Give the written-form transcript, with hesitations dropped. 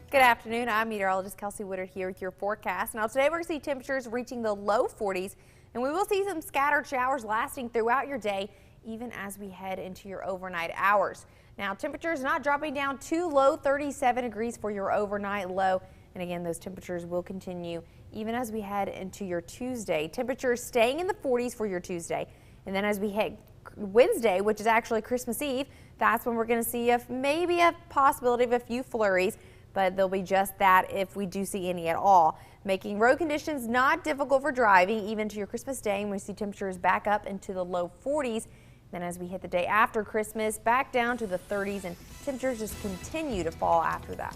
Good afternoon. I'm meteorologist Kelsey Woodard here with your forecast. Now today we're going to see temperatures reaching the low 40s, and we will see some scattered showers lasting throughout your day, even as we head into your overnight hours. Now temperatures not dropping down too low, 37 degrees for your overnight low. And again, those temperatures will continue even as we head into your Tuesday. Temperatures staying in the 40s for your Tuesday. And then as we hit Wednesday, which is actually Christmas Eve, that's when we're going to see maybe a possibility of a few flurries, but they'll be just that if we do see any at all, making road conditions not difficult for driving even to your Christmas Day. And we see temperatures back up into the low 40s. Then as we hit the day after Christmas, back down to the 30s, and temperatures just continue to fall after that.